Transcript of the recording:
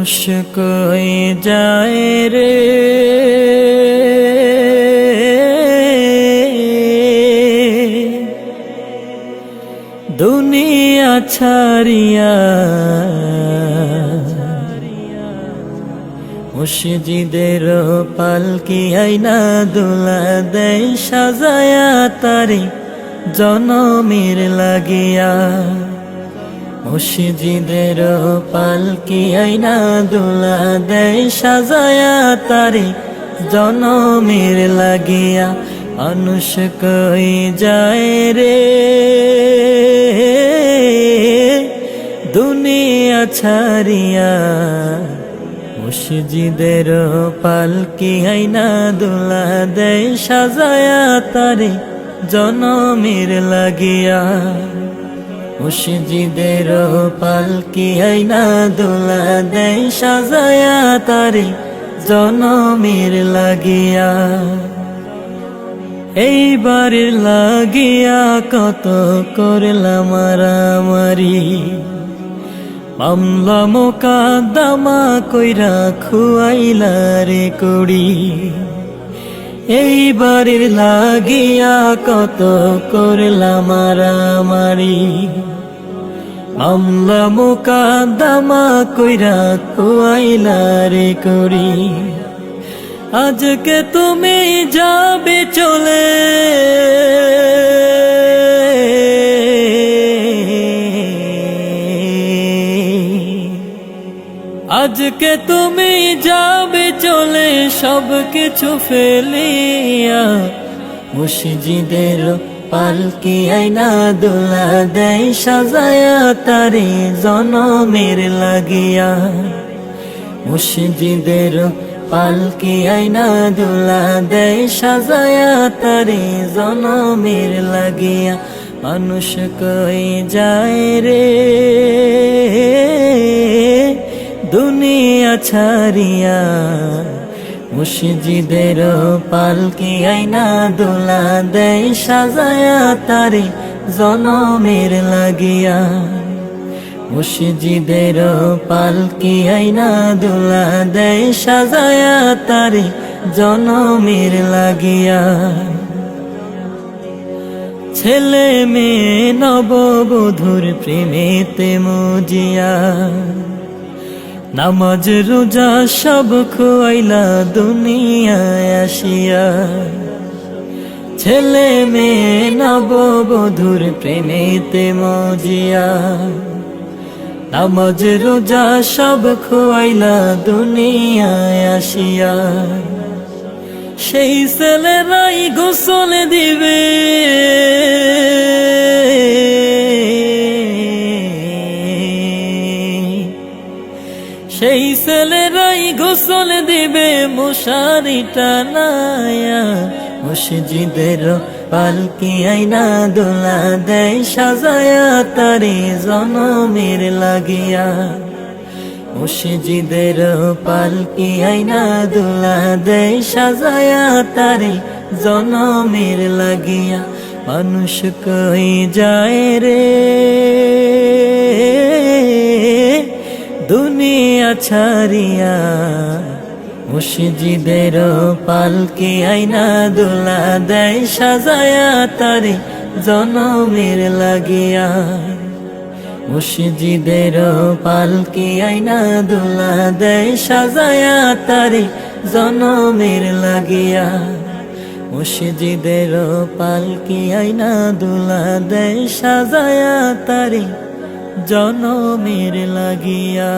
মুশক হয়ে যায় রে দুনিয়া ছাড়িয়া, মসজিদের পালকি আইনা দোলা দেয় সাজায়া তারে জনমের লাগিয়া। মসজিদের পালকি আইনা দোলা দেয় সাজায়া তারে জনমের লাগিয়া। মানুষ কই যায় রে দুনিয়া ছাড়িয়া, মসজিদের পালকি আইনা দোলা দেয় সাজায়া তারে জনমের লাগিয়া। মসজিদের পালকি আইনা দোলা দেয় সাজায়া তারে জনমের লাগিয়া। এইবার লাগিয়া কত করলাম মারামারি, মামলা মোকদ্দমা কইরা খুয়াইলা রে কুড়ি। এইবার লাগিয়া কত করলাম মারামারি, মামলা মোকদ্দমা কইরা খুয়াইলা রে কুড়ি। আজকে তুমি যাবে চলে, আজকে তুমি যাবে চলে সব কিছু ফেলিয়া। মসজিদের পালকি আইনা দোলা দেয় সাজায়া তারে জনমের লাগিয়া। মসজিদের পালকি আইনা দোলা দেয় সাজায়া তারে জনমের লাগিয়া। মানুষ কই যায় রে দুনিয়া ছাড়িয়া, মসজিদের পালকি আইনা দোলা দেয় সাজায়া তারে জনমের লাগিয়া। মসজিদের পালকি আইনা দোলা দেয় সাজায়া তারে জনমের লাগিয়া। ছেলে মেয়ে নববধূর প্রেমেতে মজিয়া, নামাজ রোজা সব খোয়াইলা দুনিয়ায় আসিয়া। ছেলে মেয়ে নববধূর প্রেমেতে মজিয়া, নামাজ রোজা সব খোয়াইলা দুনিয়ায় আসিয়া। সেই ছেলেরাই গোসল দিবে, সেই ছেলেরাই গোসল দিবে মশারি টানায়া। মসজিদের পালকি আইনা দোলা দেয় সাজায়া তারে জনমের লাগিয়া। মসজিদের পালকি আইনা দোলা দেয় সাজায়া তারে জনমের লাগিয়া। মানুষ কই যায় রে দুনিয়া ছাড়িয়া, মসজিদের পালকি আইনা দোলা দেয় সাজায়া তারে জনমের লাগিয়া। মসজিদের পালকি আইনা দোলা দেয় সাজায়া তারে জনমের লাগিয়া। মসজিদের পালকি আইনা দোলা দেয় সাজায়া তারে জনমের লাগিয়া।